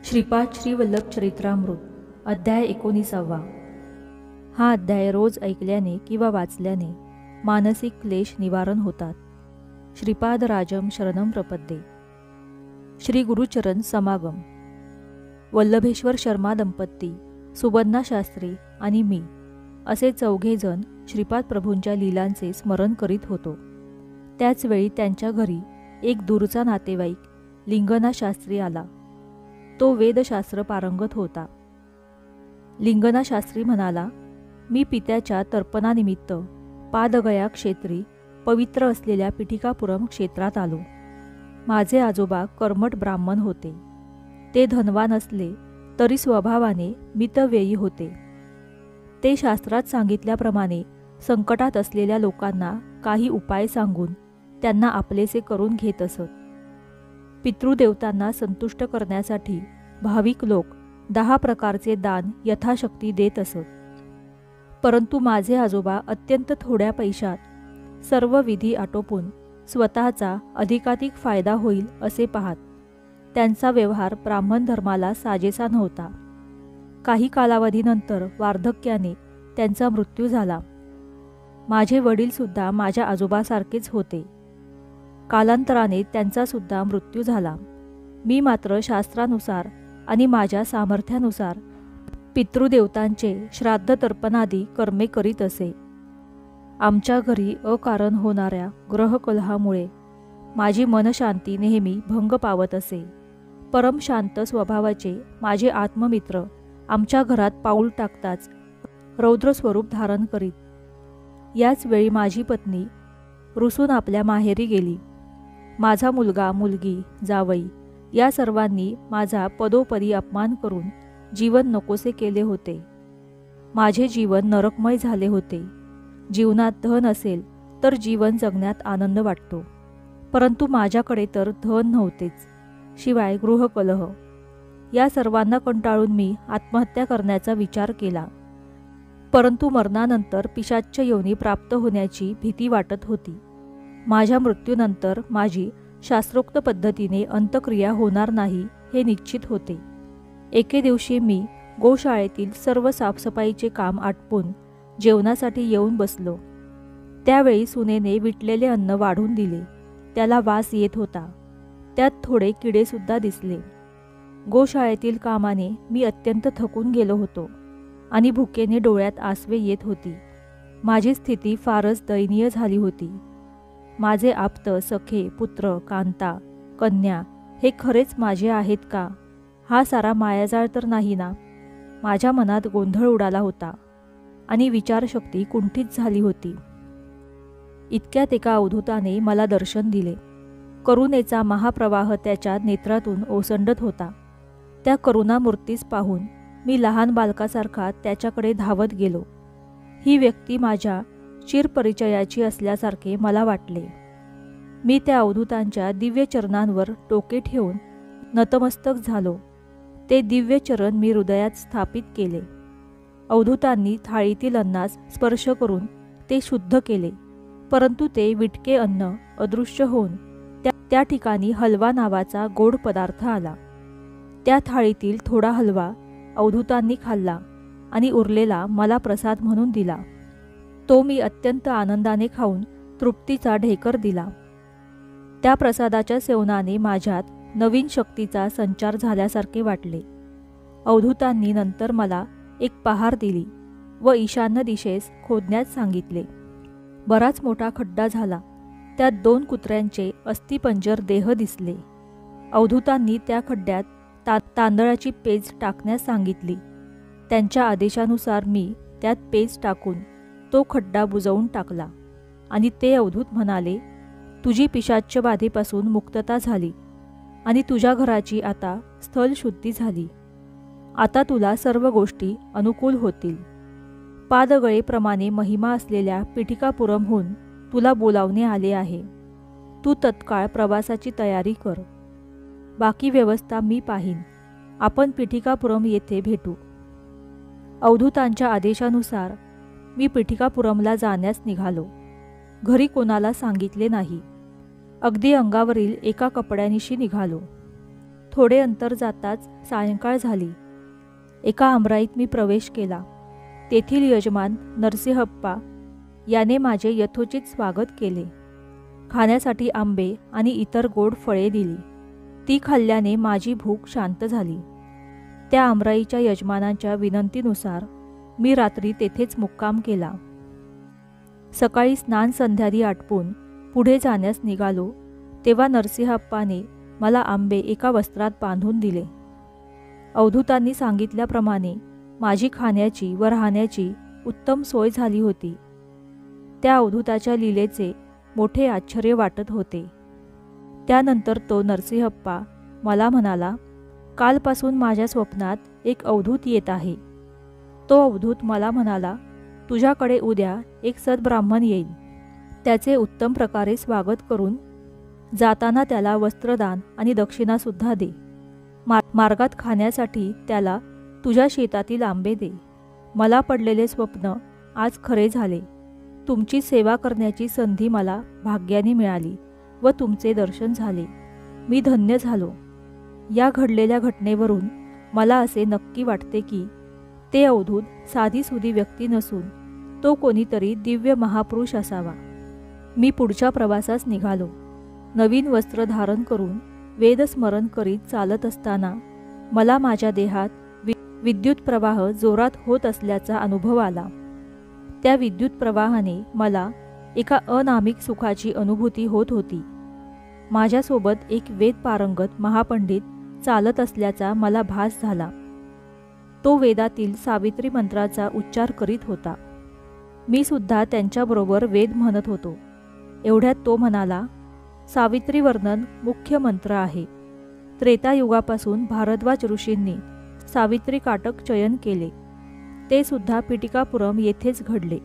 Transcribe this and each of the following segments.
श्रीपाद श्रीवल्लभ चरित्रामृत अध्याय 19. हा अध्याय रोज ऐकल्याने किंवा वाचल्याने मानसिक क्लेश निवारण होतात. श्रीपाद राजम शरणम प्रपद्ये. श्री गुरुचरण समागम. वल्लभेश्वर शर्मा दंपती, सुबन्ना शास्त्री आणि मी असे 4 जण श्रीपाद प्रभूंच्या लीलांचे स्मरण करीत होतो. त्याचवेळी त्यांच्या घरी एक दूरचा नातेवाईक लिंगना शास्त्री आला. तो वेदशास्त्र पारंगत होता. लिंगना शास्त्री म्हणाला, मी पित्याच्या तर्पणानिमित्त पादगया क्षेत्री पवित्र असलेल्या पिठिकापुरम क्षेत्रात आलो. माझे आजोबा कर्मठ ब्राह्मण होते. ते धनवान असले तरी स्वभावाने मितव्ययी होते. ते शास्त्रात सांगितल्याप्रमाणे संकटात असलेल्या लोकांना काही उपाय सांगून त्यांना आपलेसे करून घेत असत. पितृदेवतांना संतुष्ट करण्यासाठी भाविक लोक 10 प्रकारचे दान यथाशक्ती देत असत. परंतु माझे आजोबा अत्यंत थोड्या पैशात सर्व विधी आटोपून स्वतःचा अधिकाधिक फायदा होईल असे पाहत. त्यांचा व्यवहार ब्राह्मण धर्माला साजेसा नव्हता. काही कालावधीनंतर वार्धक्याने त्यांचा मृत्यू झाला. माझे वडीलसुद्धा माझ्या आजोबासारखेच होते. कालांतराने त्यांचा सुद्धा मृत्यू झाला. मी मात्र शास्त्रानुसार आणि माझ्या सामर्थ्यानुसार पितृदेवतांचे श्राद्ध तर्पणादी कर्मे करीत असे. आमच्या घरी अकारण होणाऱ्या ग्रहकलहामुळे माझी मनशांती नेहमी भंग पावत असे. परम शांत स्वभावाचे माझे आत्ममित्र आमच्या घरात पाऊल टाकताच रौद्र स्वरूप धारण करीत. याच वेळी माझी पत्नी रुसून आपल्या माहेरी गेली. माझा मुलगा मुलगी जावई या सर्वांनी माझा पदोपदी अपमान करून जीवन नकोसे केले होते. माझे जीवन नरकमय झाले होते. जीवनात धन असेल तर जीवन जगण्यात आनंद वाटतो, परंतु माझ्याकडे तर धन नव्हतेच, शिवाय गृहकलह. या सर्वांना कंटाळून मी आत्महत्या करण्याचा विचार केला. परंतु मरणानंतर पिशाच्च योनी प्राप्त होण्याची भीती वाटत होती. माझ्या मृत्यूनंतर माझी शास्त्रोक्त पद्धतीने अंतक्रिया होणार नाही हे निश्चित होते. एके दिवशी मी गोशाळेतील सर्व साफसफाईचे काम आटपून जेवणासाठी येऊन बसलो. त्यावेळी सुनेने विटलेले अन्न वाढून दिले. त्याला वास येत होता. त्यात थोडे किडेसुद्धा दिसले. गोशाळेतील कामाने मी अत्यंत थकून गेलो होतो आणि भुकेने डोळ्यात आसवे येत होती. माझी स्थिती फारच दयनीय झाली होती. माझे आप्त सखे पुत्र कांता कन्या हे खरेच माझे आहेत का? हा सारा मायाजाळ तर नाही ना? माझ्या मनात गोंधळ उडाला होता आणि विचारशक्ती कुंठित झाली होती. इतक्यात एका अवधूताने मला दर्शन दिले. करुणेचा महाप्रवाह त्याच्या नेत्रातून ओसंडत होता. त्या करुणामूर्तीस पाहून मी लहान बालकासारखा त्याच्याकडे धावत गेलो. ही व्यक्ती माझ्या चिरपरिचयाची असल्यासारखे मला वाटले. मी त्या अवधूतांच्या दिव्य चरणांवर डोके ठेवून नतमस्तक झालो. ते दिव्य चरण मी हृदयात स्थापित केले. अवधूतांनी थाळीतील अन्नास स्पर्श करून ते शुद्ध केले, परंतु ते विटके अन्न अदृश्य होऊन त्या ठिकाणी हलवा नावाचा गोड पदार्थ आला. त्या थाळीतील थोडा हलवा अवधूतांनी खाल्ला आणि उरलेला मला प्रसाद म्हणून दिला. तो मी अत्यंत आनंदाने खाऊन तृप्तीचा ढेकर दिला. त्या प्रसादाच्या सेवनाने माझ्यात नवीन शक्तीचा संचार झाल्यासारखे वाटले. अवधूतांनी नंतर मला एक पहार दिली व ईशान्य दिशेस खोदण्यास सांगितले. बराच मोठा खड्डा झाला. त्यात 2 कुत्र्यांचे अस्थिपंजर देह दिसले. अवधूतांनी त्या खड्ड्यात तांदळाची पेज टाकण्यास सांगितली. त्यांच्या आदेशानुसार मी त्यात पेज टाकून तो खड्डा बुजवून टाकला आणि ते अवधूत म्हणाले, तुझी पिशाच्च बाधेपासून मुक्तता झाली आणि तुझ्या घराची आता स्थलशुद्धी झाली. आता तुला सर्व गोष्टी अनुकूल होतील. पादगळेप्रमाणे महिमा असलेल्या पिठिकापुरमहून तुला बोलावणे आले आहे. तू तत्काळ प्रवासाची तयारी कर. बाकी व्यवस्था मी पाहीन. आपण पिठिकापुरम येथे भेटू. अवधूतांच्या आदेशानुसार मी पिठिकापुरमला जाण्यास निघालो. घरी कोणाला सांगितले नाही. अगदी अंगावरील एका कपड्यानिशी निघालो. थोडे अंतर जाताच सायंकाळ झाली. एका आमराईत मी प्रवेश केला. तेथील यजमान नरसिंहप्पा याने माझे यथोचित स्वागत केले. खाण्यासाठी आंबे आणि इतर गोड फळे दिली. ती खाल्ल्याने माझी भूक शांत झाली. त्या आमराईच्या यजमानांच्या विनंतीनुसार मी रात्री तेथेच मुक्काम केला. सकाळी स्नान संध्यादी आटपून पुढे जाण्यास निघालो तेव्हा नरसिंहप्पाने मला आंबे एका वस्त्रात बांधून दिले. अवधूतांनी सांगितल्याप्रमाणे माझी खाण्याची व राहण्याची उत्तम सोय झाली होती. त्या अवधूताच्या लीलेचे मोठे आश्चर्य वाटत होते. त्यानंतर तो नरसिंहप्पा मला म्हणाला, कालपासून माझ्या स्वप्नात एक अवधूत येत आहे. तो अवधूत मला म्हणाला, तुझ्याकडे उद्या एक सद्ब्राह्मण येईल. त्याचे उत्तम प्रकारे स्वागत करून जाताना त्याला वस्त्रदान आणि दक्षिणासुद्धा दे. मार्गात खाण्यासाठी त्याला तुझ्या शेतातील आंबे दे. मला पडलेले स्वप्न आज खरे झाले. तुमची सेवा करण्याची संधी मला भाग्याने मिळाली व तुमचे दर्शन झाले. मी धन्य झालो. या घडलेल्या घटनेवरून मला असे नक्की वाटते की ते अवधूत साधीसुधी व्यक्ती नसून तो कोणीतरी दिव्य महापुरुष असावा. मी पुढच्या प्रवासास निघालो. नवीन वस्त्र धारण करून वेदस्मरण करीत चालत असताना मला माझ्या देहात विद्युत प्रवाह जोरात होत असल्याचा अनुभव आला. त्या विद्युत प्रवाहाने मला एका अनामिक सुखाची अनुभूती होत होती. माझ्यासोबत एक वेद पारंगत महापंडित चालत असल्याचा मला भास झाला. तो वेदातील सावित्री मंत्राचा उच्चार करीत होता. मी सुद्धा त्यांच्याबरोबर वेद म्हणत होतो. एवढ्यात तो म्हणाला, सावित्री वर्णन मुख्य मंत्र आहे. त्रेतायुगापासून भारद्वाज ऋषींनी सावित्री काटक चयन केले. ते सुद्धा पिटिकापुरम येथेच घडले.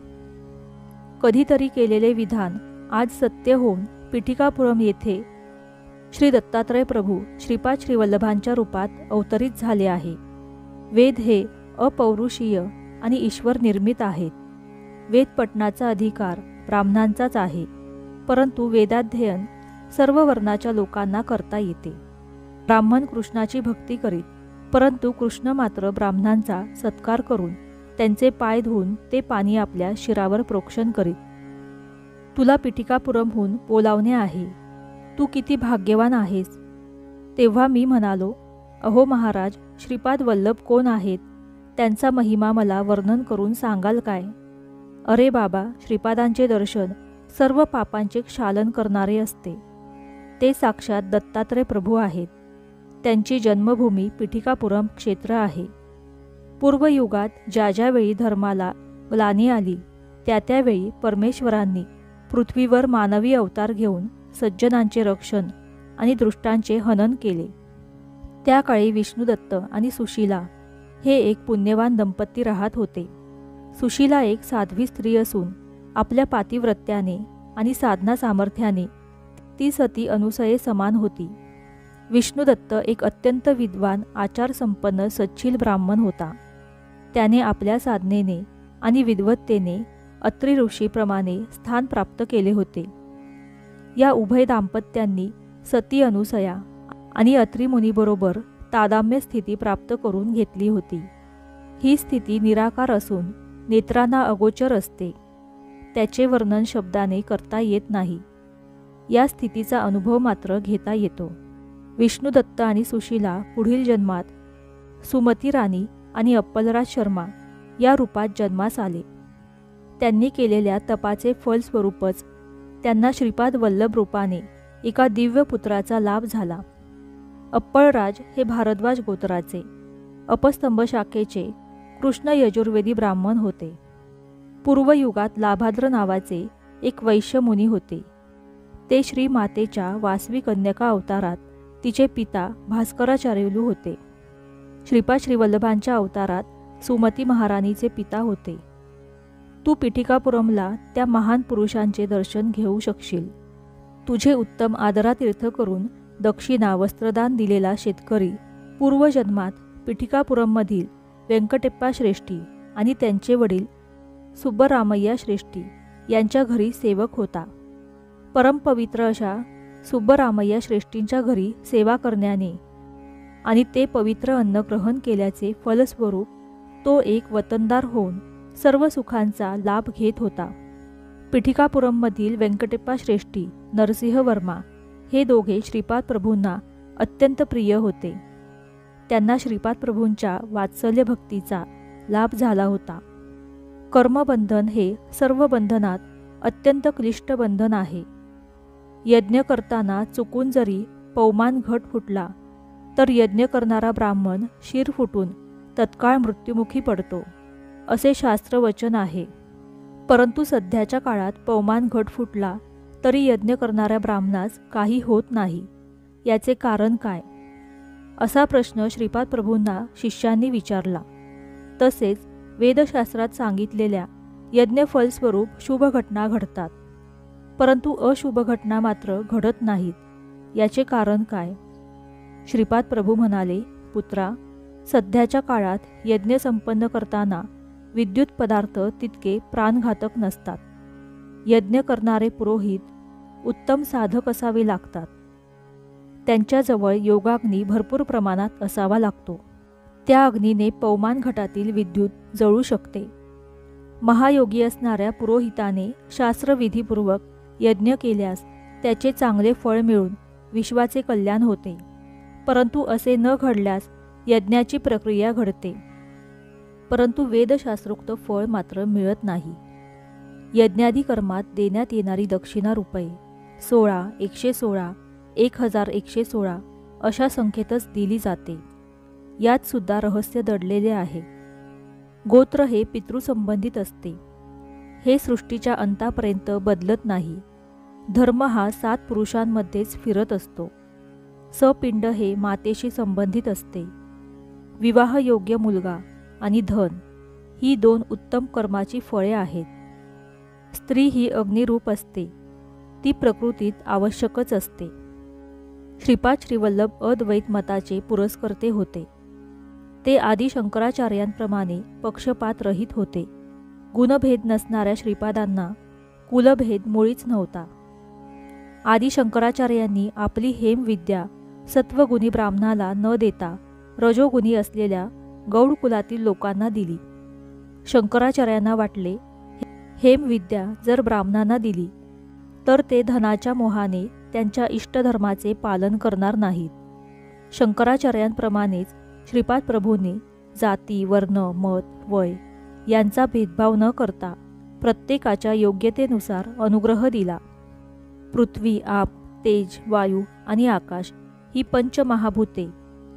कधीतरी केलेले विधान आज सत्य होऊन पिटिकापुरम येथे श्री दत्तात्रय प्रभू श्रीपाद श्रीवल्लभांच्या रूपात अवतरित झाले आहे. वेद हे अपौरुषीय आणि ईश्वर निर्मित आहेत. वेद पठणाचा अधिकार ब्राह्मणांचाच आहे, परंतु वेदाध्ययन सर्व वर्णाच्या लोकांना करता येते. ब्राह्मण कृष्णाची भक्ती करीत, परंतु कृष्ण मात्र ब्राह्मणांचा सत्कार करून त्यांचे पाय धुवून ते पाणी आपल्या शिरावर प्रोक्षण करीत. तुला पिटिकापुरमहून बोलावणे आहे. तू किती भाग्यवान आहेस. तेव्हा मी म्हणालो, अहो महाराज, श्रीपाद वल्लभ कोण आहेत? त्यांचा महिमा मला वर्णन करून सांगाल काय? अरे बाबा, श्रीपादांचे दर्शन सर्व पापांचे क्षालन करणारे असते. ते साक्षात दत्तात्रय प्रभू आहेत. त्यांची जन्मभूमी पिटिकापुरम क्षेत्र आहे. पूर्वयुगात ज्या ज्यावेळी धर्माला ग्लानी आली त्या त्यावेळी परमेश्वरांनी पृथ्वीवर मानवी अवतार घेऊन सज्जनांचे रक्षण आणि दुष्टांचे हनन केले. त्या काळी विष्णुदत्त आणि सुशीला हे एक पुण्यवान दंपती राहत होते. सुशीला एक साध्वी स्त्री असून आपल्या पातिव्रत्याने आणि साधना सामर्थ्याने ती सती अनुसये समान होती. विष्णुदत्त एक अत्यंत विद्वान आचारसंपन्न सच्छील ब्राह्मण होता. त्याने आपल्या साधनेने आणि विद्वत्तेने अत्रि ऋषीप्रमाणे स्थान प्राप्त केले होते. या उभय दाम्पत्यांनी सती अनुसया आणि अत्रि मुनीबरोबर तादाम्य स्थिती प्राप्त करून घेतली होती. ही स्थिती निराकार असून नेत्रांना अगोचर असते. त्याचे वर्णन शब्दाने करता येत नाही. या स्थितीचा अनुभव मात्र घेता येतो. विष्णुदत्त आणि सुशीला पुढील जन्मात सुमती राणी आणि अप्पलराज शर्मा या रूपात जन्मास आले. त्यांनी केलेल्या तपाचे फलस्वरूपच त्यांना श्रीपाद वल्लभ रूपाने एका दिव्य पुत्राचा लाभ झाला. अप्पळराज हे भारद्वाज गोत्राचे अपस्तंभ शाखेचे कृष्ण यजुर्वेदी ब्राह्मण होते. पूर्वयुगात लाभाद्र नावाचे एक वैश्य मुनी होते. ते श्री मातेच्या वासवी कन्यका अवतारात तिचे पिता भास्कराचार्युलू होते. श्रीपाद श्रीवल्लभांच्या अवतारात सुमती महाराणीचे पिता होते. तू पिटिकापुरमला त्या महान पुरुषांचे दर्शन घेऊ शकशील. तुझे उत्तम आदरातीर्थ करून दक्षिणा वस्त्रदान दिलेला शेतकरी पूर्वजन्मात पिटिकापुरममधील व्यंकटेप्पा श्रेष्ठी आणि त्यांचे वडील सुब्बरामय्या श्रेष्ठी यांच्या घरी सेवक होता. परमपवित्र अशा सुब्बरामय्या श्रेष्ठींच्या घरी सेवा करण्याने आणि ते पवित्र अन्न ग्रहण केल्याचे फलस्वरूप तो एक वतनदार होऊन सर्व सुखांचा लाभ घेत होता. पिठिकापुरममधील व्यंकटेप्पा श्रेष्ठी, नरसिंह वर्मा हे दोघे श्रीपाद प्रभूंना अत्यंत प्रिय होते. त्यांना श्रीपाद प्रभूंच्या वात्सल्य भक्तीचा लाभ झाला होता. कर्मबंधन हे सर्व बंधनात अत्यंत क्लिष्ट बंधन आहे. यज्ञ करताना चुकून जरी पवमान घट फुटला तर यज्ञ करणारा ब्राह्मण शिर फुटून तत्काळ मृत्युमुखी पडतो, असे शास्त्रवचन आहे. परंतु सध्याच्या काळात पवमान घट फुटला तरी यज्ञ करणाऱ्या ब्राह्मणास काही होत नाही. याचे कारण काय? असा प्रश्न श्रीपाद प्रभूंना शिष्यांनी विचारला. तसेच वेदशास्त्रात सांगितलेल्या यज्ञफलस्वरूप शुभ घटना घडतात, परंतु अशुभ घटना मात्र घडत नाहीत. याचे कारण काय? श्रीपाद प्रभू म्हणाले, पुत्रा, सध्याच्या काळात यज्ञ संपन्न करताना विद्युत पदार्थ तितके प्राणघातक नसतात. यज्ञ करणारे पुरोहित उत्तम साधक असावे लागतात. त्यांच्याजवळ योगाग्नी भरपूर प्रमाणात असावा लागतो. त्या अग्नीने पवमान घटातील विद्युत जळू शकते. महायोगी असणाऱ्या पुरोहिताने शास्त्रविधीपूर्वक यज्ञ केल्यास त्याचे चांगले फळ मिळून विश्वाचे कल्याण होते. परंतु असे न घडल्यास यज्ञाची प्रक्रिया घडते, परंतु वेदशास्त्रोक्त फळ मात्र मिळत नाही. यज्ञादी कर्मात देण्यात येणारी दक्षिणा रुपये 16, 116, 1116 अशा संख्येतच दिली जाते. यात सुद्धा रहस्य दडलेले आहे. गोत्र हे पितृसंबंधित असते. हे सृष्टीच्या अंतापर्यंत बदलत नाही. धर्म हा 7 पुरुषांमध्येच फिरत असतो. सपिंड हे मातेशी संबंधित असते. विवाहयोग्य मुलगा आणि धन ही 2 उत्तम कर्माची फळे आहेत. स्त्री ही अग्निरूप असते. ती प्रकृतीत आवश्यकच असते. श्रीपाद श्रीवल्लभ अद्वैत मताचे पुरस्कर्ते होते. ते आदि शंकराचार्यांप्रमाणे पक्षपात रहित होते. गुणभेद नसणाऱ्या श्रीपादांना कुलभेद मुळीच नव्हता. आदि शंकराचार्यांनी आपली हेमविद्या सत्वगुणी ब्राह्मणाला न देता रजोगुणी असलेल्या गौड कुलातील लोकांना दिली. शंकराचार्यांना वाटले, हेमविद्या जर ब्राह्मणांना दिली तर ते धनाच्या मोहाने त्यांच्या इष्टधर्माचे पालन करणार नाहीत. शंकराचार्यांप्रमाणेच श्रीपाद प्रभूंनी जाती, वर्ण, मत, वय यांचा भेदभाव न करता प्रत्येकाच्या योग्यतेनुसार अनुग्रह दिला. पृथ्वी, आप, तेज, वायू आणि आकाश ही पंचमहाभूते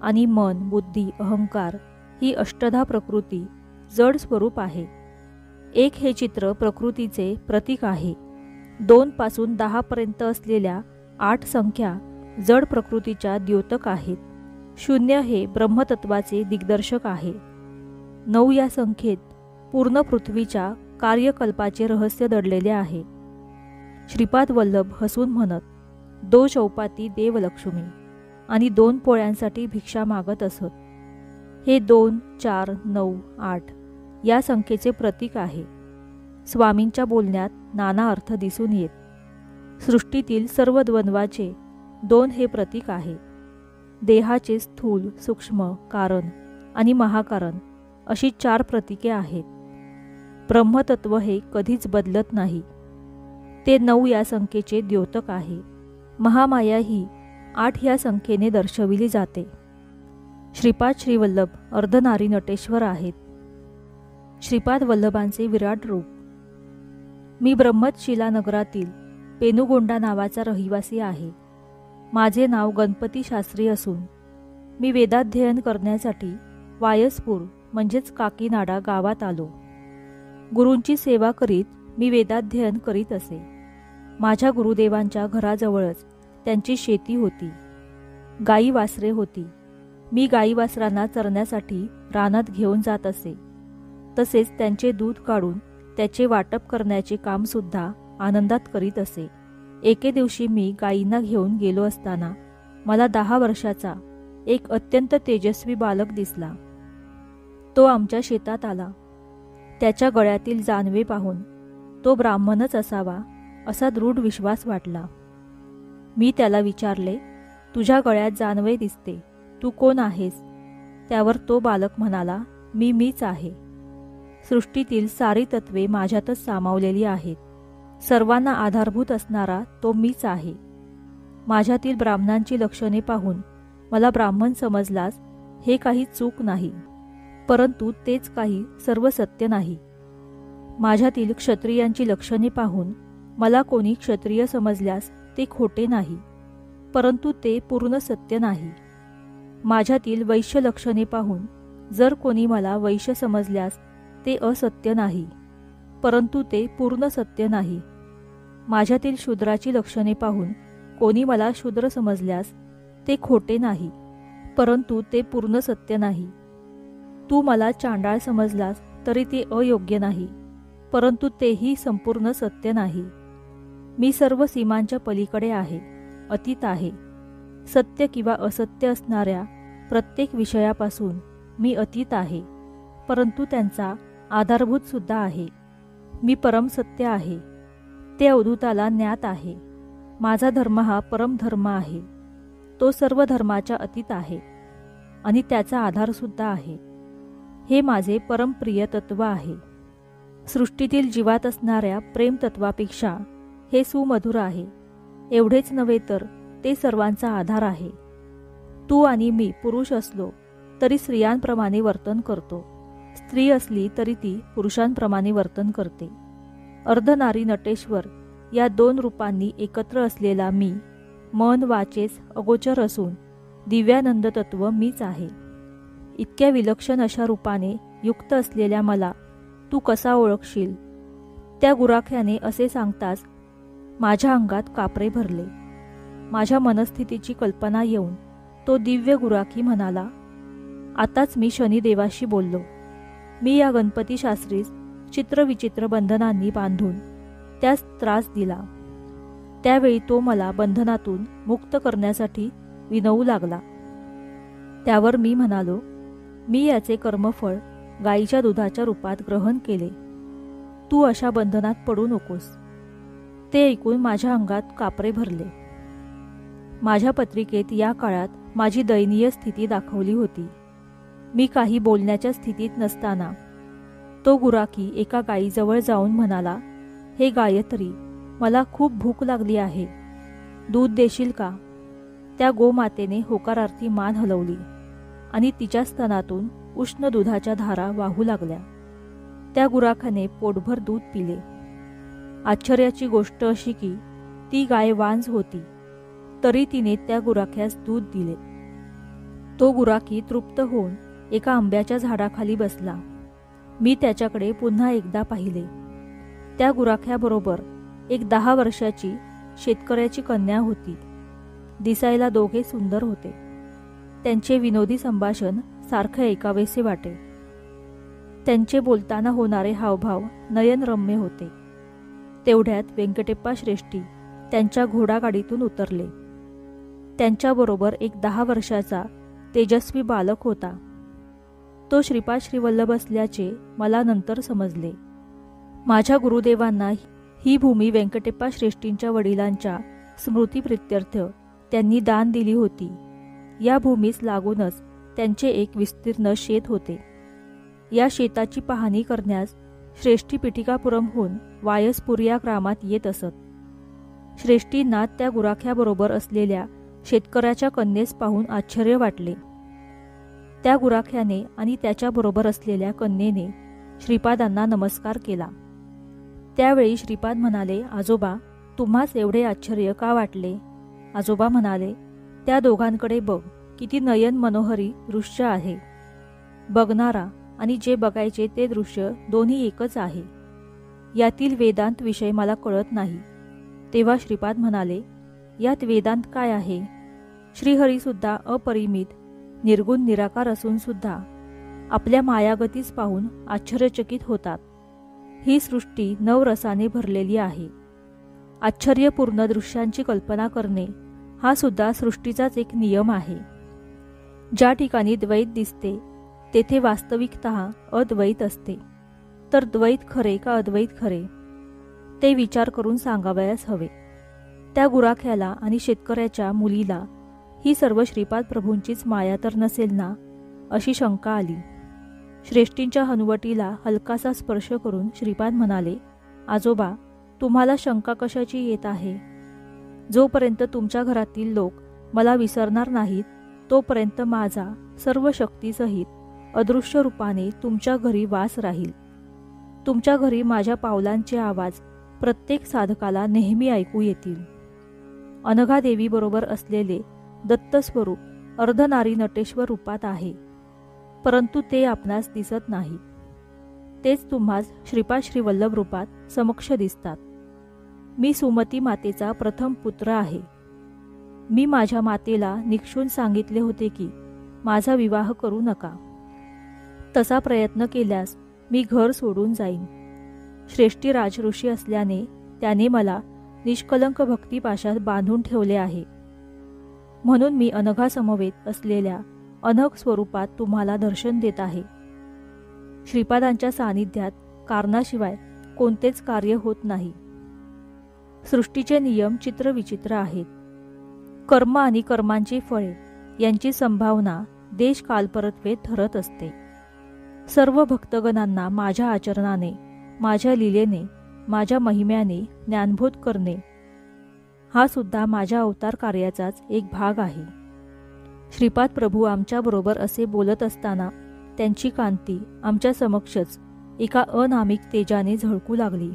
आणि मन, बुद्धी, अहंकार ही अष्टधा प्रकृती जड स्वरूप आहे. 1 हे चित्र प्रकृतीचे प्रतीक आहे. 2 पासून 10 पर्यंत असलेल्या 8 संख्या जड प्रकृतीच्या द्योतक आहेत. 0 हे ब्रह्मतत्वाचे दिग्दर्शक आहे. 9 या संख्येत पूर्ण पृथ्वीच्या कार्यकल्पाचे रहस्य दडलेले आहे. श्रीपाद वल्लभ हसून म्हणत, 2 चौपाती देवलक्ष्मी आणि 2 पोळ्यांसाठी भिक्षा मागत असत. हे 2, 4, 9, 8 या संख्येचे प्रतीक आहे. स्वामींच्या बोलण्यात नाना अर्थ दिसून येत. सृष्टीतील सर्व द्वंद्वाचे 2 हे प्रतीक आहे. देहाचे स्थूल, सूक्ष्म, कारण आणि महाकारण अशी 4 प्रतीके आहेत. ब्रह्मतत्व हे कधीच बदलत नाही. ते 9 या संख्येचे द्योतक आहे. महामाया ही 8 या संख्येने दर्शविली जाते. श्रीपाद श्रीवल्लभ अर्धनारी नटेश्वर आहेत. श्रीपाद वल्लभांचे विराट रूप. मी ब्रह्मतशिला नगरातील पेनुगोंडा नावाचा रहिवासी आहे. माझे नाव गणपती शास्त्री असून मी वेदाध्ययन करण्यासाठी वायसपूर म्हणजेच काकीनाडा गावात आलो. गुरूंची सेवा करीत मी वेदाध्ययन करीत असे. माझ्या गुरुदेवांच्या घराजवळच त्यांची शेती होती. गाई वासरे होती. मी गाई वासरांना चरण्यासाठी रानात घेऊन जात असे. तसेच त्यांचे दूध काढून त्याचे वाटप करण्याचे कामसुद्धा आनंदात करीत असे. एके दिवशी मी गायींना घेऊन गेलो असताना मला 10 वर्षाचा एक अत्यंत तेजस्वी बालक दिसला. तो आमच्या शेतात आला. त्याच्या गळ्यातील जानवे पाहून तो ब्राह्मणच असावा असा दृढ विश्वास वाटला. मी त्याला विचारले, तुझ्या गळ्यात जानवे दिसते, तू कोण आहेस? त्यावर तो बालक म्हणाला, मी मीच आहे. सृष्टीतील सारी तत्वे माझ्यातच सामावलेली आहेत. सर्वांना आधारभूत असणारा तो मीच आहे. माझ्यातील ब्राह्मणांची लक्षणे पाहून मला ब्राह्मण समजलास हे काही चूक नाही, परंतु तेच काही सर्व सत्य नाही. माझ्यातील क्षत्रियांची लक्षणे पाहून मला कोणी क्षत्रिय समजल्यास ते खोटे नाही, परंतु ते पूर्ण सत्य नाही. माझ्यातील वैश्य लक्षणे पाहून जर कोणी मला वैश्य समजल्यास ते असत्य नाही, परंतु ते पूर्ण सत्य नाही. माझ्यातील शूद्राची लक्षणे पाहून कोणी मला शूद्र समजल्यास ते खोटे नाही, परंतु ते पूर्ण सत्य नाही. तू मला चांडाळ समजलास तरी ते अयोग्य नाही, परंतु तेही संपूर्ण सत्य नाही. मी सर्व सीमांच्या पलीकडे आहे, अतीत आहे. सत्य किंवा असत्य असणाऱ्या प्रत्येक विषयापासून मी अतीत आहे, परंतु त्यांचा आधारभूत सुद्धा आहे. मी परमसत्य आहे, ते अवधूताला ज्ञात आहे. माझा धर्म हा परमधर्म आहे, तो सर्व धर्माच्या अतीत आहे आणि त्याचा आधारसुद्धा आहे. हे माझे परमप्रिय तत्व आहे. सृष्टीतील जीवात असणाऱ्या प्रेमतत्वापेक्षा हे सुमधुर आहे. एवढेच नव्हे तर ते सर्वांचा आधार आहे. तू आणि मी पुरुष असलो तरी स्त्रियांप्रमाणे वर्तन करतो, स्त्री असली तरी ती पुरुषांप्रमाणे वर्तन करते. अर्धनारी नटेश्वर या दोन रूपांनी एकत्र असलेला मी मन वाचेस अगोचर असून दिव्यानंद तत्व मीच आहे. इतक्या विलक्षण अशा रूपाने युक्त असलेल्या मला तू कसा ओळखशील? त्या गुराख्याने असे सांगताच माझ्या अंगात कापरे भरले. माझ्या मनस्थितीची कल्पना येऊन तो दिव्य गुराखी म्हणाला, आताच मी शनिदेवाशी बोललो. मी या गणपती शास्त्रीस चित्रविचित्र बंधनांनी बांधून त्यास त्रास दिला. त्यावेळी तो मला बंधनातून मुक्त करण्यासाठी विनवू लागला. त्यावर मी म्हणालो, मी याचे कर्मफळ गायीच्या दुधाच्या रूपात ग्रहण केले. तू अशा बंधनात पडू नकोस. ते ऐकून माझ्या अंगात कापरे भरले. माझ्या पत्रिकेत या काळात माझी दयनीय स्थिती दाखवली होती. मी काही बोलण्याच्या स्थितीत नसताना तो गुराखी एका गायीजवळ जाऊन म्हणाला, हे गायत्री, मला खूप भूक लागली आहे, दूध देशील का? त्या गोमातेने होकारार्थी मान हलवली आणि तिच्या स्तनातून उष्ण दुधाच्या धारा वाहू लागल्या. त्या गुराखाने पोटभर दूध पिले. आश्चर्याची गोष्ट अशी की ती गाय वांज होती, तरी तिने त्या गुराख्यास दूध दिले. तो गुराखी तृप्त होऊन एका आंब्याच्या झाडाखाली बसला. मी त्याच्याकडे पुन्हा एकदा पाहिले. त्या गुराख्याबरोबर एक 10 वर्षाची शेतकऱ्याची कन्या होती. दिसायला दोघे सुंदर होते. त्यांचे विनोदी संभाषण सारखे ऐकावेसे वाटे. त्यांचे बोलताना होणारे हावभाव नयनरम्य होते. तेवढ्यात व्यंकटेप्पा श्रेष्ठी त्यांच्या घोडागाडीतून उतरले. त्यांच्याबरोबर एक 10 वर्षाचा तेजस्वी बालक होता. तो श्रीपाद श्रीवल्लभ असल्याचे मला नंतर समजले. माझ्या गुरुदेवांना ही भूमी व्यंकटेप्पा श्रेष्ठींच्या वडिलांच्या स्मृतिप्रित्यर्थ त्यांनी दान दिली होती. या भूमीस लागूनच त्यांचे एक विस्तीर्ण शेत होते. या शेताची पाहणी करण्यास श्रेष्ठी पिठिकापुरमहून वायसपूर या ग्रामात येत असत. श्रेष्ठींना त्या गुराख्याबरोबर असलेल्या शेतकऱ्याच्या कन्येस पाहून आश्चर्य वाटले. त्या गुराख्याने आणि त्याच्याबरोबर असलेल्या कन्येने श्रीपादांना नमस्कार केला. त्यावेळी श्रीपाद म्हणाले, आजोबा, तुम्हास एवढे आश्चर्य का वाटले? आजोबा म्हणाले, त्या दोघांकडे बघ, किती नयन मनोहरी दृश्य आहे. बघणारा आणि जे बघायचे ते दृश्य दोन्ही एकच आहे. यातील वेदांत विषय मला कळत नाही. तेव्हा श्रीपाद म्हणाले, यात वेदांत काय आहे? श्रीहरीसुद्धा अपरिमित निर्गुण निराकार असून सुद्धा आपल्या मायागतीस पाहून आश्चर्यचकित होतात. ही सृष्टी नवरसाने भरलेली आहे. आश्चर्यपूर्ण दृश्यांची कल्पना करणे हा सुद्धा सृष्टीचाच एक नियम आहे. ज्या ठिकाणी द्वैत दिसते तेथे वास्तविकतः अद्वैत असते. तर द्वैत खरे का अद्वैत खरे ते विचार करून सांगावयास हवे. त्या गुराख्याला आणि शेतकऱ्याच्या मुलीला ही सर्व श्रीपाद प्रभूंचीच माया तर नसेल ना, अशी शंका आली. श्रेष्ठींच्या हनुवटीला हलकासा स्पर्श करून श्रीपाद म्हणाले, आजोबा, तुम्हाला शंका कशाची येत आहे? जोपर्यंत तुमच्या घरातील लोक मला विसरणार नाहीत, तोपर्यंत माझा सर्व शक्तीसहित अदृश्य रूपाने तुमच्या घरी वास राहील. तुमच्या घरी माझ्या पावलांचे आवाज प्रत्येक साधकाला नेहमी ऐकू येतील. अनघादेवीबरोबर असलेले दत्तस्वरूप अर्धनारी नटेश्वर रूपात आहे, परंतु ते आपणास दिसत नाही. तेच तुम्हास श्रीपाद श्रीवल्लभ रूपात समक्ष दिसतात. मी सुमती मातेचा प्रथम पुत्र आहे. मी माझ्या मातेला निक्षून सांगितले होते की माझा विवाह करू नका. तसा प्रयत्न केल्यास मी घर सोडून जाईन. श्रेष्ठी राजऋषी असल्याने त्याने मला निष्कलंक भक्तिपाशात बांधून ठेवले आहे. म्हणून मी अनघासमवेत असलेल्या अनघ स्वरूपात तुम्हाला दर्शन देत आहे. श्रीपादांच्या सानिध्यात कारणाशिवाय कोणतेच कार्य होत नाही. सृष्टीचे नियम चित्रविचित्र आहेत. कर्म आणि कर्मांची फळे यांची संभावना देश कालपरत्वे ठरत असते. सर्व भक्तगणांना माझ्या आचरणाने, माझ्या लीलेने, माझ्या महिम्याने ज्ञानबोध करणे हा सुद्धा माझ्या अवतार कार्याचाच एक भाग आहे. श्रीपाद प्रभू आमच्याबरोबर असे बोलत असताना त्यांची कांती आमच्या समक्षच एका अनामिक तेजाने झळकू लागली.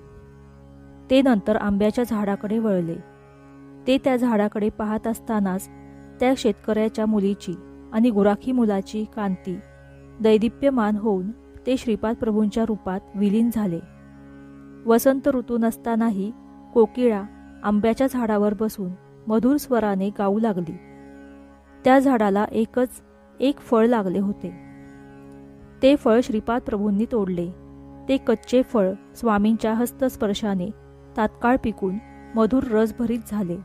ते नंतर आंब्याच्या झाडाकडे वळले. ते त्या झाडाकडे पाहत असतानाच त्या शेतकऱ्याच्या मुलीची आणि गुराखी मुलाची कांती दैदिप्यमान होऊन ते श्रीपाद प्रभूंच्या रूपात विलीन झाले. वसंत ऋतू नसतानाही कोकिळा आंब्याच्या झाडावर बसून मधुर स्वराने गाऊ लागली. त्या झाडाला एकच एक फळ लागले होते. ते फळ श्रीपाद प्रभूंनी तोडले. ते कच्चे फळ स्वामींच्या हस्तस्पर्शाने तात्काळ पिकून मधुर रसभरीत झाले.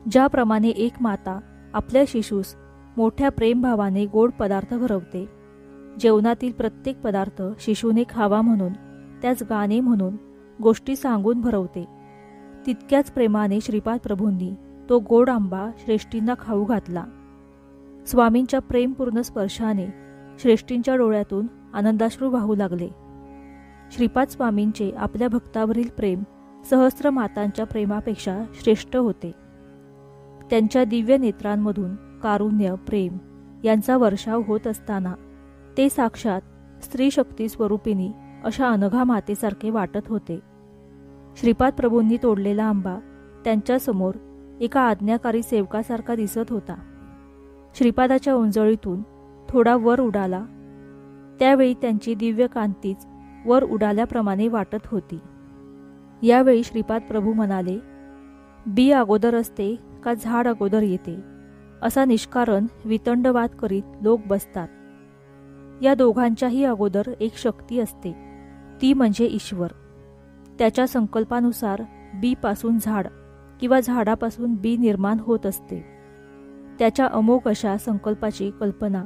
ज्याप्रमाणे एक माता आपल्या शिशूस मोठ्या प्रेमभावाने गोड पदार्थ भरवते, जेवणातील प्रत्येक पदार्थ शिशूने खावा म्हणून, त्याच गाणे म्हणून, गोष्टी सांगून भरवते, तितक्याच प्रेमाने श्रीपाद प्रभूंनी तो गोड आंबा श्रेष्ठींना खाऊ घातला. स्वामींच्या प्रेमपूर्ण स्पर्शाने श्रेष्ठींच्या डोळ्यातून आनंदाश्रू वाहू लागले. श्रीपाद स्वामींचे आपल्या भक्तावरील प्रेम सहस्र मातांच्या प्रेमापेक्षा श्रेष्ठ होते. त्यांच्या दिव्य नेत्रांमधून कारुण्य, प्रेम यांचा वर्षाव होत असताना ते साक्षात स्त्री शक्ती स्वरूपिणी अशा अनघा मातेसारखे वाटत होते. श्रीपाद प्रभूंनी तोडलेला आंबा त्यांच्यासमोर एका आज्ञाकारी सेवकासारखा दिसत होता. श्रीपादाच्या उंजळीतून थोडा वर उडाला. त्यावेळी त्यांची दिव्य कांतीच वर उडाल्याप्रमाणे वाटत होती. यावेळी श्रीपाद प्रभू म्हणाले, बी अगोदर असते का झाड अगोदर येते, असा निष्कारण वितंडवाद करीत लोक बसतात. या दोघांच्याही अगोदर एक शक्ती असते, ती म्हणजे ईश्वर. त्याच्या संकल्पानुसार बी पासून झाड किंवा झाडापासून बी निर्माण होत असते. त्याच्या अमोघ अशा संकल्पाची कल्पना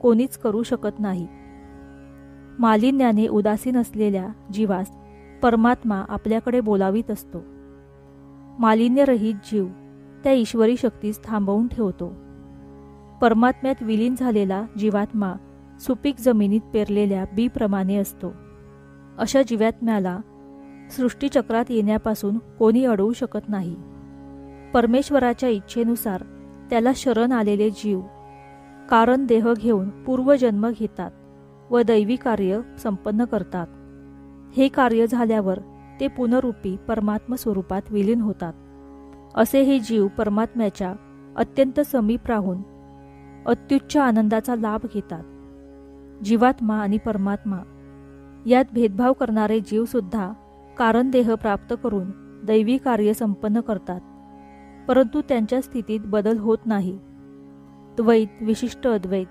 कोणीच करू शकत नाही. मालिन्याने उदासीन असलेल्या जीवास परमात्मा आपल्याकडे बोलावीत असतो. मालिन्यरहित जीव त्या ईश्वरी शक्तीस थांबवून ठेवतो. परमात्म्यात विलीन झालेला जीवात्मा सुपीक जमिनीत पेरलेल्या बीप्रमाणे असतो. अशा जीवात्म्याला सृष्टीचक्रात येण्यापासून कोणी अडवू शकत नाही. परमेश्वराच्या इच्छेनुसार त्याला शरण आलेले जीव कारण देह घेऊन पूर्वजन्म घेतात व दैवी कार्य संपन्न करतात. हे कार्य झाल्यावर ते पुनरूपी परमात्म स्वरूपात विलीन होतात. असे हे जीव परमात्म्याच्या अत्यंत समीप राहून अत्युच्च आनंदाचा लाभ घेतात. जीवात्मा आणि परमात्मा यात भेदभाव करणारे जीव सुद्धा कारण देह प्राप्त करून दैवी कार्य संपन्न करतात, परंतु त्यांच्या स्थितीत बदल होत नाही. द्वैत, विशिष्ट अद्वैत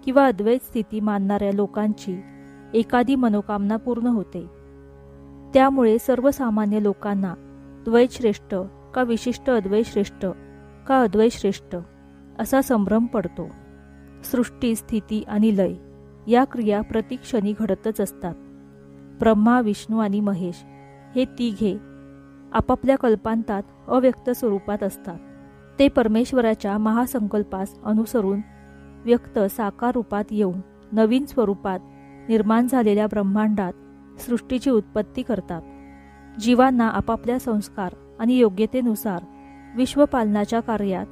किंवा अद्वैत स्थिती मानणाऱ्या लोकांची एखादी मनोकामना पूर्ण होते. त्यामुळे सर्वसामान्य लोकांना द्वैत श्रेष्ठ का विशिष्ट अद्वैत श्रेष्ठ का अद्वैत श्रेष्ठ असा संभ्रम पडतो. सृष्टी, स्थिती आणि लय या क्रिया प्रतिक्षणी घडतच असतात. ब्रह्मा, विष्णू आणि महेश हे तिघे आपापल्या कल्पांतात अव्यक्त स्वरूपात असतात. ते परमेश्वराच्या महासंकल्पास अनुसरून व्यक्त साकार रूपात येऊन नवीन स्वरूपात निर्माण झालेल्या ब्रह्मांडात सृष्टीची उत्पत्ती करतात. जीवांना आपापल्या संस्कार आणि योग्यतेनुसार विश्वपालनाच्या कार्यात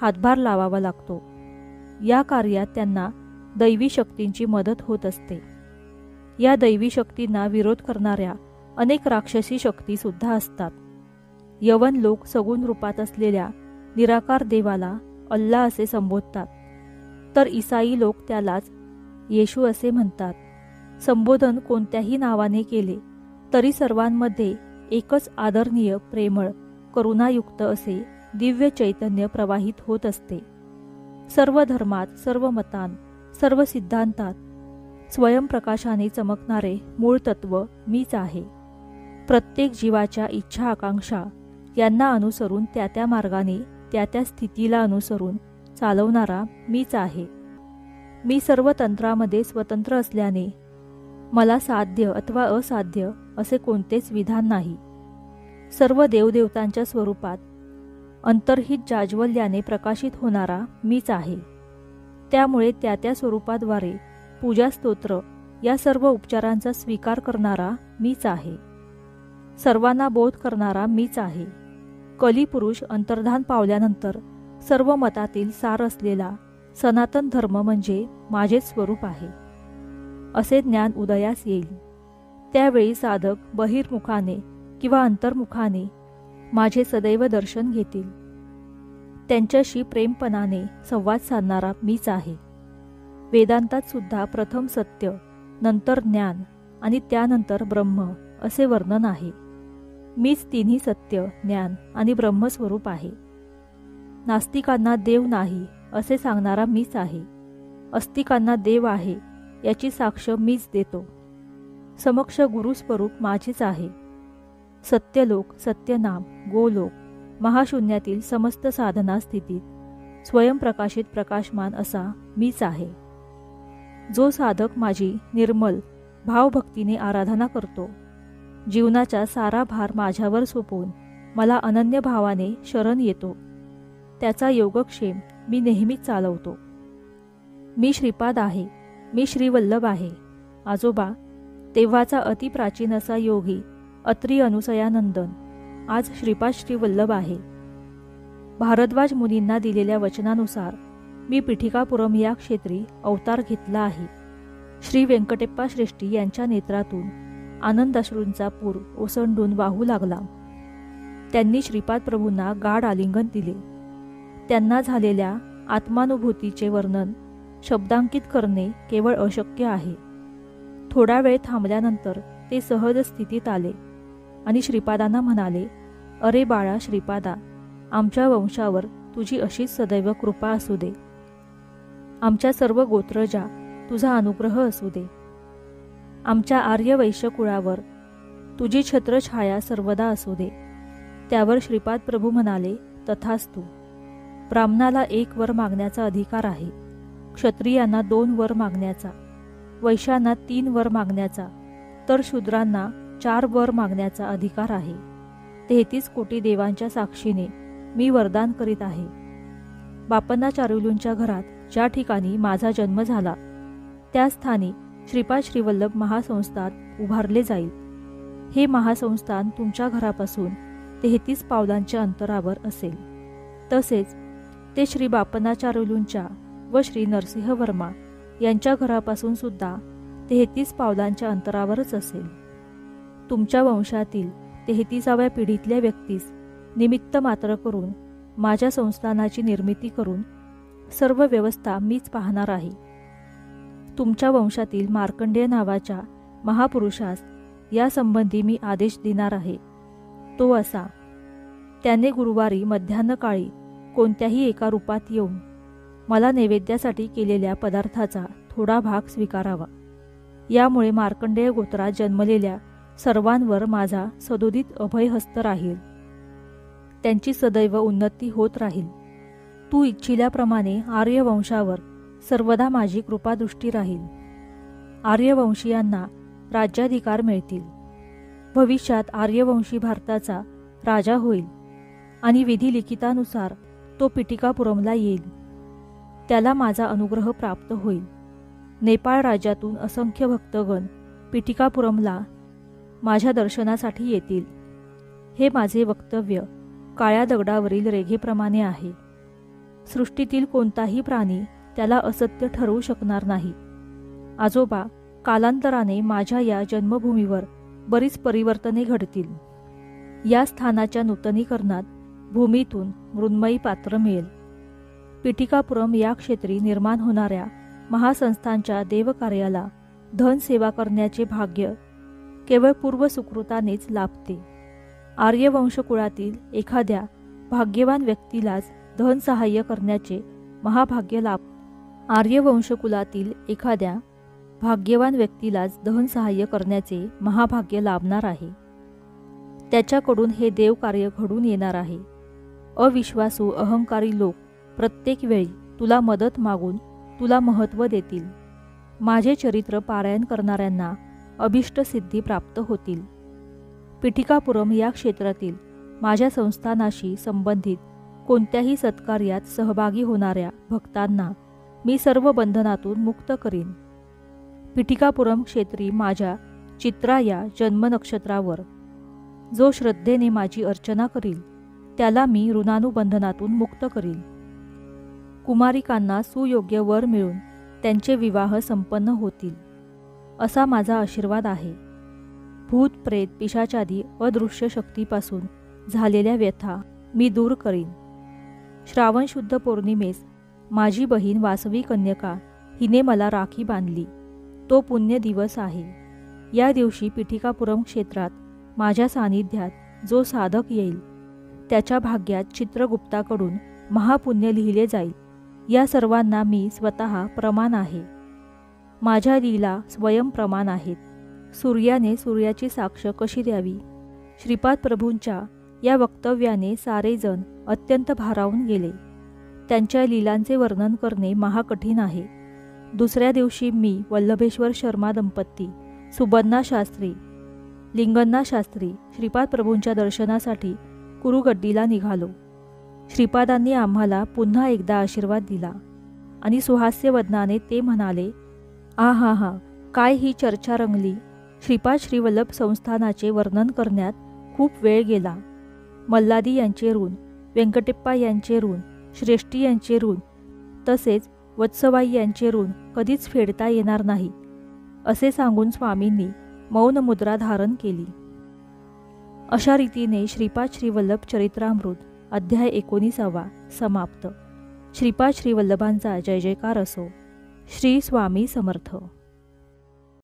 हातभार लावावा लागतो. या कार्यात त्यांना दैवी शक्तींची मदत होत असते. या दैवी शक्तींना विरोध करणाऱ्या अनेक राक्षसी शक्तीसुद्धा असतात. यवन लोक सगुण रूपात असलेल्या निराकार देवाला अल्ला असे संबोधतात, तर ईसाई लोक त्यालाच येशू असे म्हणतात. संबोधन कोणत्याही नावाने केले तरी सर्वांमध्ये एकच आदरणीय, प्रेमळ, करुणायुक्त असे दिव्य चैतन्य प्रवाहित होत असते. सर्व धर्मात, सर्व मतांत, सर्व सिद्धांतात स्वयंप्रकाशाने चमकणारे मूळ तत्व मीच आहे. प्रत्येक जीवाच्या इच्छा, आकांक्षा यांना अनुसरून त्या त्या मार्गाने, त्या त्या स्थितीला अनुसरून चालवणारा मीच आहे. मी सर्व तंत्रामध्ये स्वतंत्र असल्याने मला साध्य अथवा असाध्य असे कोणतेच विधान नाही. सर्व देवदेवतांच्या स्वरूपात अंतर्हित जाज्वल्याने प्रकाशित होणारा मीच आहे. त्यामुळे त्या त्या स्वरूपाद्वारे पूजा, स्तोत्र या सर्व उपचारांचा स्वीकार करणारा मीच आहे. सर्वांना बोध करणारा मीच आहे. कलिपुरुष अंतर्धान पावल्यानंतर सर्व मतातील सार असलेला सनातन धर्म म्हणजे माझेच स्वरूप आहे असे ज्ञान उदयास येईल. त्यावेळी साधक बहिर्मुखाने किंवा अंतर्मुखाने माझे सदैव दर्शन घेतील. त्यांच्याशी प्रेमपणाने संवाद साधणारा मीच आहे. वेदांतात सुद्धा प्रथम सत्य, नंतर ज्ञान आणि त्यानंतर ब्रह्म असे वर्णन आहे. मीच तिन्ही सत्य, ज्ञान आणि ब्रह्मस्वरूप आहे. नास्तिकांना देव नाही असे सांगणारा मीच आहे. अस्तिकांना देव आहे याची साक्ष मीच देतो. समक्ष गुरुस्वरूप माझेच आहे. सत्यलोक, सत्यनाम, गोलोक, महाशून्यातील समस्त साधना स्थितीत स्वयंप्रकाशित प्रकाशमान असा मीच आहे. जो साधक माझी निर्मल भावभक्तीने आराधना करतो, जीवनाचा सारा भार माझ्यावर सोपवून मला अनन्य भावाने शरण येतो, त्याचा योगक्षेम मी नेहमीच चालवतो. मी श्रीपाद आहे, मी श्रीवल्लभ आहे. आजोबा, तेव्हाचा अतिप्राचीन असा योगी अत्री अनुसयानंदन आज श्रीपाद श्रीवल्लभ आहे. भारद्वाज मुनींना दिलेल्या वचनानुसार मी पिठिकापुरम या क्षेत्री अवतार घेतला आहे. श्री व्यंकटेप्पा श्रेष्ठी यांच्या नेत्रातून आनंदाश्रूंचा पूर ओसंडून वाहू लागला. त्यांनी श्रीपाद प्रभूंना गाढ आलिंगन दिले. त्यांना झालेल्या आत्मानुभूतीचे वर्णन शब्दांकित करणे केवळ अशक्य आहे. थोडा वेळ थांबल्यानंतर ते सहज स्थितीत आले आणि श्रीपादांना म्हणाले, अरे बाळा श्रीपादा, आमच्या वंशावर तुझी अशीच सदैव कृपा असू दे. आमच्या सर्व गोत्रजा तुझा अनुग्रह असू दे. आमच्या आर्य वैश्य कुळावर तुझी छत्रछाया सर्वदा असू दे. त्यावर श्रीपाद प्रभू म्हणाले, तथास्तु. ब्राह्मणाला 1 वर मागण्याचा अधिकार आहे, क्षत्रियांना 2 वर मागण्याचा, वैश्यांना 3 वर मागण्याचा, तर शूद्रांना 4 वर मागण्याचा अधिकार आहे. 33 कोटी देवांच्या साक्षीने मी वरदान करीत आहे. बापन्ना चारुलूंच्या घरात ज्या ठिकाणी माझा जन्म झाला त्या स्थानी श्रीपाद श्रीवल्लभ महासंस्थान उभारले जाईल. हे महासंस्थान तुमच्या घरापासून 33 पावलांच्या अंतरावर असेल. तसेच ते श्री बापन्ना चारुलूंच्या व श्री नरसिंह वर्मा यांच्या घरापासून सुद्धा 33 पावलांच्या अंतरावरच असेल. तुमच्या वंशातील 33व्या पिढीतल्या व्यक्तीस निमित्त मात्र करून माझ्या संस्थानाची निर्मिती करून सर्व व्यवस्था मीच पाहणार आहे. तुमच्या वंशातील मार्कंडेय नावाच्या महापुरुषास यासंबंधी मी आदेश देणार आहे. तो असा, त्याने गुरुवारी मध्यान्हकाळी कोणत्याही एका रूपात येऊन मला नैवेद्यासाठी केलेल्या पदार्थाचा थोडा भाग स्वीकारावा. यामुळे मार्कंडेय गोत्रात जन्मलेल्या सर्वांवर माझा सदोदित अभयहस्त राहील. त्यांची सदैव उन्नती होत राहील. तू इच्छिल्याप्रमाणे आर्यवंशावर सर्वदा माझी कृपादृष्टी राहील. आर्यवंशीयांना राज्याधिकार मिळतील. भविष्यात आर्यवंशी भारताचा राजा होईल आणि विधिलिखितानुसार तो पिटिकापुरमला येईल. त्याला माझा अनुग्रह प्राप्त होईल. नेपाळ राज्यातून असंख्य भक्तगण पिटिकापुरमला माझ्या दर्शनासाठी येतील. हे माझे वक्तव्य काळ्या दगडावरील रेघेप्रमाणे आहे. सृष्टीतील कोणताही प्राणी त्याला असत्य ठरवू शकणार नाही. आजोबा, कालांतराने माझ्या या जन्मभूमीवर बरीच परिवर्तने घडतील. या स्थानाच्या नूतनीकरणात भूमीतून मृण्मयी पात्र मिळेल. पिटिकापुरम या क्षेत्री निर्माण होणाऱ्या महासंस्थांच्या देवकार्याला धन सेवा करण्याचे भाग्य केवळ पूर्वसुकृतानेच लाभते. आर्यवंशकुळातील एखाद्या भाग्यवान व्यक्तीलाच धन सहाय्य करण्याचे महाभाग्य आर्यवंशकुलातील एखाद्या भाग्यवान व्यक्तीलाच धन सहाय्य करण्याचे महाभाग्य लाभणार आहे. त्याच्याकडून हे देवकार्य घडून येणार आहे. अविश्वासू अहंकारी लोक प्रत्येक वेळी तुला मदत मागून तुला महत्त्व देतील. माझे चरित्र पारायण करणाऱ्यांना अभिष्ट सिद्धी प्राप्त होतील. पिटिकापुरम या क्षेत्रातील माझ्या संस्थानाशी संबंधित कोणत्याही सत्कार्यात सहभागी होणाऱ्या भक्तांना मी सर्व बंधनातून मुक्त करीन. पिटिकापुरम क्षेत्री माझ्या चित्रा या जन्मनक्षत्रावर जो श्रद्धेने माझी अर्चना करील त्याला मी ऋणानुबंधनातून मुक्त करील. कुमारिकांना सुयोग्य वर मिळून त्यांचे विवाह संपन्न होतील असा माझा आशीर्वाद आहे. भूत प्रेत पिशाचादी अदृश्य शक्तीपासून झालेल्या व्यथा मी दूर करीन. श्रावण शुद्ध पौर्णिमेस माझी बहीण वासवी कन्यका हिने मला राखी बांधली. तो पुण्य दिवस आहे. या दिवशी पिटिकापुरम क्षेत्रात माझ्या सानिध्यात जो साधक येईल त्याच्या भाग्यात चित्रगुप्ताकडून महापुण्य लिहिले जाईल. या सर्वांना मी स्वतः प्रमाण आहे. माझ्या लीला स्वयं प्रमाण आहेत. सूर्याने सूर्याची साक्ष कशी द्यावी? श्रीपाद प्रभूंच्या या वक्तव्याने सारेजण अत्यंत भारावून गेले. त्यांच्या लीलांचे वर्णन करणे महाकठीण आहे. दुसऱ्या दिवशी मी वल्लभेश्वर शर्मा दंपती, सुबन्ना शास्त्री, लिंगण्णा शास्त्री श्रीपाद प्रभूंच्या दर्शनासाठी कुरुगड्डीला निघालो. श्रीपादांनी आम्हाला पुन्हा एकदा आशीर्वाद दिला आणि सुहास्य वदनाने ते म्हणाले, हा हा, काय ही चर्चा रंगली. श्रीपाद श्रीवल्लभ संस्थानाचे वर्णन करण्यात खूप वेळ गेला. मल्लादी यांचे ऋण, व्यंकटेप्पा यांचे ऋण, श्रेष्ठी यांचे ऋण, तसेच वत्सवाई यांचे ऋण कधीच फेडता येणार नाही असे सांगून स्वामींनी मौन मुद्रा धारण केली. अशा रीतीने श्रीपाद श्रीवल्लभ चरित्रामृत अध्याय 19 समाप्त. श्रीपाद श्रीवल्लभांचा जय जयकार असो. श्री स्वामी समर्थ.